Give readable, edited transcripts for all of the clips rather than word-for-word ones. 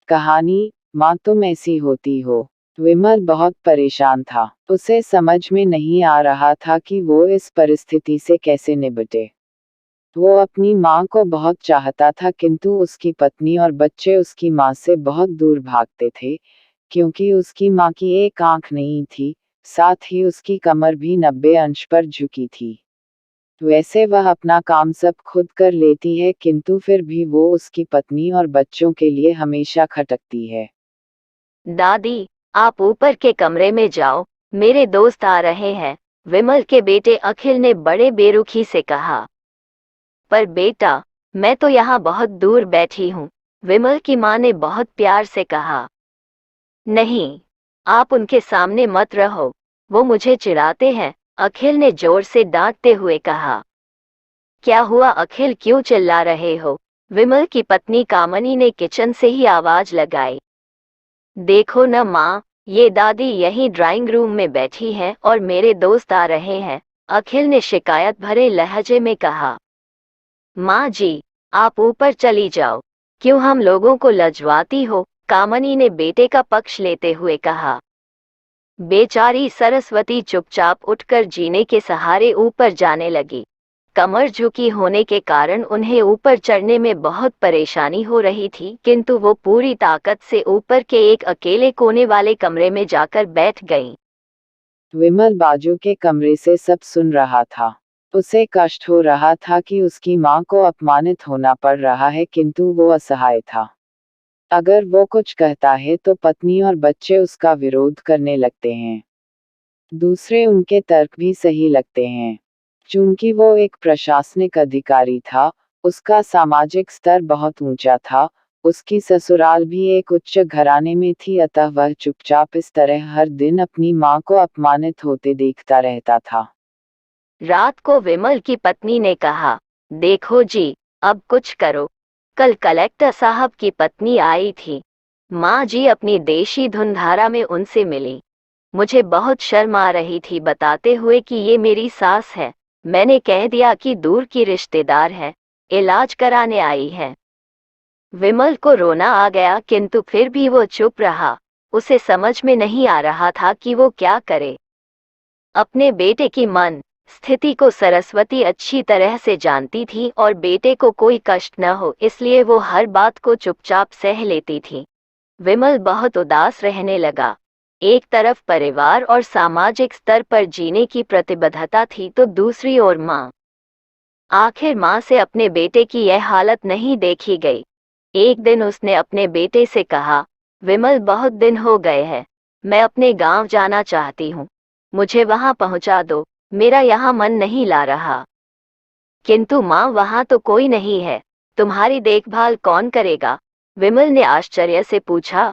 कहानी, माँ तुम ऐसी होती हो। विमल बहुत परेशान था। उसे समझ में नहीं आ रहा था कि वो इस परिस्थिति से कैसे निपटे। वो अपनी माँ को बहुत चाहता था, किंतु उसकी पत्नी और बच्चे उसकी माँ से बहुत दूर भागते थे, क्योंकि उसकी माँ की एक आंख नहीं थी, साथ ही उसकी कमर भी 90 अंश पर झुकी थी। वैसे वह अपना काम सब खुद कर लेती है, किंतु फिर भी वो उसकी पत्नी और बच्चों के लिए हमेशा खटकती है। दादी, आप ऊपर के कमरे में जाओ, मेरे दोस्त आ रहे हैं, विमल के बेटे अखिल ने बड़े बेरुखी से कहा। पर बेटा, मैं तो यहाँ बहुत दूर बैठी हूँ, विमल की माँ ने बहुत प्यार से कहा। नहीं, आप उनके सामने मत रहो, वो मुझे चिढ़ाते हैं, अखिल ने जोर से डांटते हुए कहा। क्या हुआ अखिल, क्यों चिल्ला रहे हो? विमल की पत्नी कामनी ने किचन से ही आवाज लगाई। देखो न माँ, ये दादी यहीं ड्राइंग रूम में बैठी हैं और मेरे दोस्त आ रहे हैं, अखिल ने शिकायत भरे लहजे में कहा। माँ जी, आप ऊपर चली जाओ, क्यों हम लोगों को लजवाती हो? कामनी ने बेटे का पक्ष लेते हुए कहा। बेचारी सरस्वती चुपचाप उठकर जीने के सहारे ऊपर जाने लगी। कमर झुकी होने के कारण उन्हें ऊपर चढ़ने में बहुत परेशानी हो रही थी, किंतु वो पूरी ताकत से ऊपर के एक अकेले कोने वाले कमरे में जाकर बैठ गईं। विमल बाजू के कमरे से सब सुन रहा था। उसे कष्ट हो रहा था कि उसकी माँ को अपमानित होना पड़ रहा है, किंतु वो असहाय था। अगर वो कुछ कहता है तो पत्नी और बच्चे उसका विरोध करने लगते हैं। दूसरे उनके तर्क भी सही लगते हैं। चूंकि वो एक प्रशासनिक अधिकारी था, उसका सामाजिक स्तर बहुत ऊंचा था, उसकी ससुराल भी एक उच्च घराने में थी, अतः वह चुपचाप इस तरह हर दिन अपनी माँ को अपमानित होते देखता रहता था। रात को विमल की पत्नी ने कहा, देखो जी, अब कुछ करो। कल कलेक्टर साहब की पत्नी आई थी। माँ जी अपनी देशी धुनधारा में उनसे मिली। मुझे बहुत शर्म आ रही थी बताते हुए कि ये मेरी सास है। मैंने कह दिया कि दूर की रिश्तेदार है, इलाज कराने आई है। विमल को रोना आ गया, किंतु फिर भी वो चुप रहा। उसे समझ में नहीं आ रहा था कि वो क्या करे। अपने बेटे की मन स्थिति को सरस्वती अच्छी तरह से जानती थी और बेटे को कोई कष्ट न हो इसलिए वो हर बात को चुपचाप सह लेती थी। विमल बहुत उदास रहने लगा। एक तरफ परिवार और सामाजिक स्तर पर जीने की प्रतिबद्धता थी, तो दूसरी ओर माँ। आखिर माँ से अपने बेटे की यह हालत नहीं देखी गई। एक दिन उसने अपने बेटे से कहा, विमल बहुत दिन हो गए हैं, मैं अपने गांव जाना चाहती हूँ, मुझे वहां पहुंचा दो, मेरा यहाँ मन नहीं ला रहा। किंतु माँ वहां तो कोई नहीं है, तुम्हारी देखभाल कौन करेगा? विमल ने आश्चर्य से पूछा।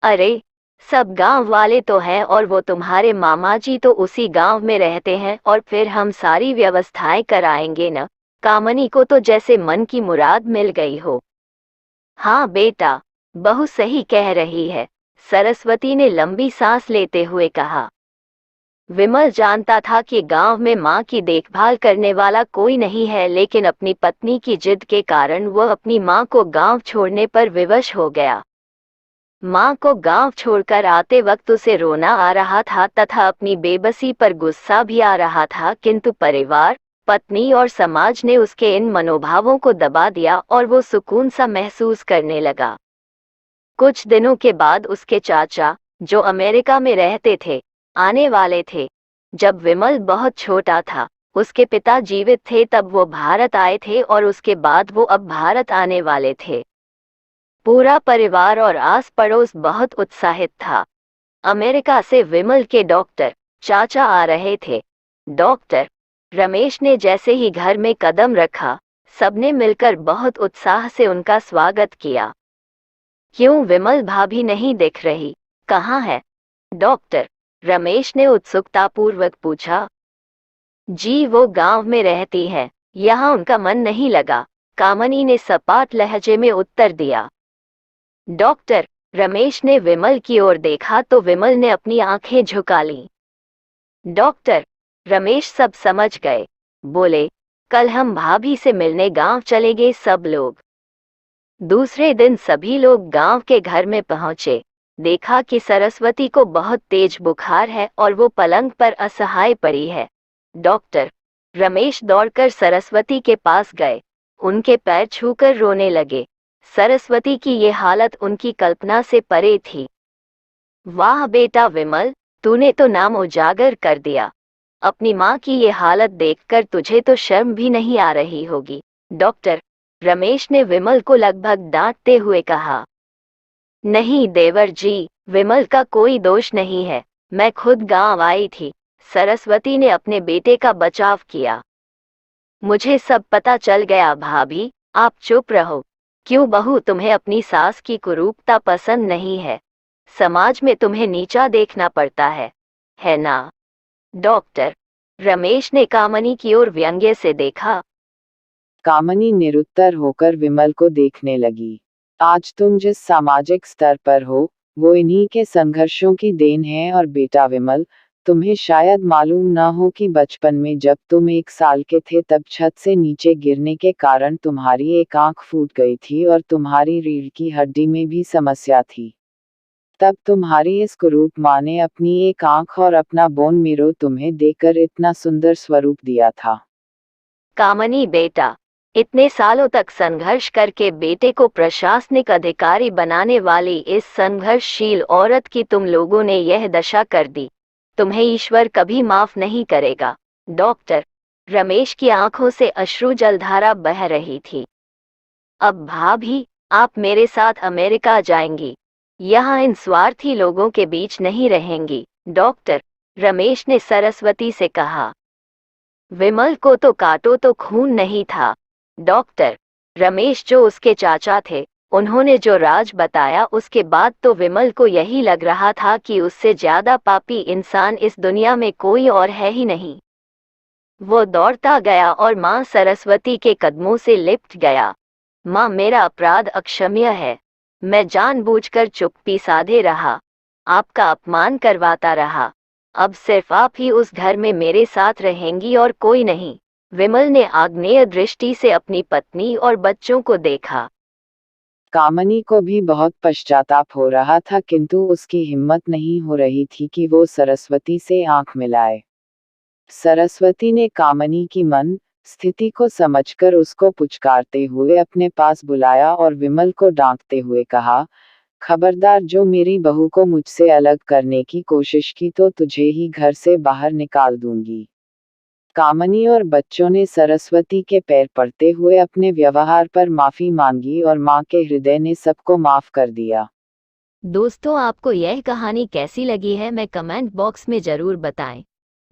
अरे, सब गांव वाले तो हैं और वो तुम्हारे मामा जी तो उसी गांव में रहते हैं और फिर हम सारी व्यवस्थाएं कराएंगे न। कामनी को तो जैसे मन की मुराद मिल गई हो। हाँ बेटा, बहू सही कह रही है, सरस्वती ने लंबी सांस लेते हुए कहा। विमल जानता था कि गांव में मां की देखभाल करने वाला कोई नहीं है, लेकिन अपनी पत्नी की जिद के कारण वह अपनी मां को गांव छोड़ने पर विवश हो गया। मां को गांव छोड़कर आते वक्त उसे रोना आ रहा था तथा अपनी बेबसी पर गुस्सा भी आ रहा था, किंतु परिवार, पत्नी और समाज ने उसके इन मनोभावों को दबा दिया और वो सुकून सा महसूस करने लगा। कुछ दिनों के बाद उसके चाचा, जो अमेरिका में रहते थे, आने वाले थे। जब विमल बहुत छोटा था, उसके पिता जीवित थे तब वो भारत आए थे और उसके बाद वो अब भारत आने वाले थे। पूरा परिवार और आस पड़ोस बहुत उत्साहित था। अमेरिका से विमल के डॉक्टर चाचा आ रहे थे। डॉक्टर रमेश ने जैसे ही घर में कदम रखा, सबने मिलकर बहुत उत्साह से उनका स्वागत किया। क्यों विमल भाभी नहीं दिख रही, कहाँ है? डॉक्टर रमेश ने उत्सुकतापूर्वक पूछा। जी वो गांव में रहती है, यहाँ उनका मन नहीं लगा, कामनी ने सपाट लहजे में उत्तर दिया। डॉक्टर रमेश ने विमल की ओर देखा तो विमल ने अपनी आंखें झुका लीं। डॉक्टर रमेश सब समझ गए, बोले, कल हम भाभी से मिलने गांव चलेंगे सब लोग। दूसरे दिन सभी लोग गांव के घर में पहुंचे। देखा कि सरस्वती को बहुत तेज बुखार है और वो पलंग पर असहाय पड़ी है। डॉक्टर रमेश दौड़कर सरस्वती के पास गए, उनके पैर छूकर रोने लगे। सरस्वती की ये हालत उनकी कल्पना से परे थी। वाह बेटा विमल, तूने तो नाम उजागर कर दिया। अपनी माँ की ये हालत देखकर तुझे तो शर्म भी नहीं आ रही होगी। डॉक्टर रमेश ने विमल को लगभग डांटते हुए कहा। नहीं देवर जी, विमल का कोई दोष नहीं है। मैं खुद गांव आई थी। सरस्वती ने अपने बेटे का बचाव किया। मुझे सब पता चल गया भाभी, आप चुप रहो। क्यों बहू, तुम्हें अपनी सास की कुरूपता पसंद नहीं है? समाज में तुम्हें नीचा देखना पड़ता है ना? डॉक्टर रमेश ने कामनी की ओर व्यंग्य से देखा। कामनी निरुत्तर होकर विमल को देखने लगी। आज तुम जिस सामाजिक स्तर पर हो, वो इन्हीं के संघर्षों की देन है। और बेटा विमल, तुम्हें शायद मालूम न हो कि बचपन में जब तुम 1 साल के थे तब छत से नीचे गिरने के कारण तुम्हारी एक आंख फूट गई थी और तुम्हारी रीढ़ की हड्डी में भी समस्या थी। तब तुम्हारी इस कुरूप माँ ने अपनी एक आंख और अपना बोन मेरो तुम्हें देकर इतना सुंदर स्वरूप दिया था। कामनी बेटा, इतने सालों तक संघर्ष करके बेटे को प्रशासनिक अधिकारी बनाने वाली इस संघर्षशील औरत की तुम लोगों ने यह दशा कर दी। तुम्हें ईश्वर कभी माफ नहीं करेगा। डॉक्टर रमेश की आंखों से अश्रु जलधारा बह रही थी। अब भाभी, आप मेरे साथ अमेरिका जाएंगी। यहाँ इन स्वार्थी लोगों के बीच नहीं रहेंगी। डॉक्टर रमेश ने सरस्वती से कहा। विमल को तो काटो तो खून नहीं था। डॉक्टर रमेश जो उसके चाचा थे, उन्होंने जो राज बताया उसके बाद तो विमल को यही लग रहा था कि उससे ज्यादा पापी इंसान इस दुनिया में कोई और है ही नहीं। वो दौड़ता गया और माँ सरस्वती के कदमों से लिपट गया। माँ, मेरा अपराध अक्षम्य है। मैं जानबूझकर चुप्पी साधे रहा, आपका अपमान करवाता रहा। अब सिर्फ आप ही उस घर में मेरे साथ रहेंगी और कोई नहीं। विमल ने आग्नेय दृष्टि से अपनी पत्नी और बच्चों को देखा। कामनी को भी बहुत पश्चाताप हो रहा था, किंतु उसकी हिम्मत नहीं हो रही थी कि वो सरस्वती से आंख मिलाए। सरस्वती ने कामनी की मन स्थिति को समझकर उसको पुचकारते हुए अपने पास बुलाया और विमल को डांटते हुए कहा, खबरदार, जो मेरी बहू को मुझसे अलग करने की कोशिश की तो तुझे ही घर से बाहर निकाल दूंगी। कामनी और बच्चों ने सरस्वती के पैर पड़ते हुए अपने व्यवहार पर माफी मांगी और माँ के हृदय ने सबको माफ कर दिया। दोस्तों, आपको यह कहानी कैसी लगी है, मैं कमेंट बॉक्स में जरूर बताएं।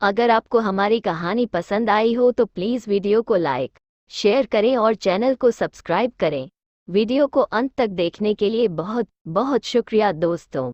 अगर आपको हमारी कहानी पसंद आई हो तो प्लीज़ वीडियो को लाइक, शेयर करें और चैनल को सब्सक्राइब करें। वीडियो को अंत तक देखने के लिए बहुत बहुत शुक्रिया दोस्तों।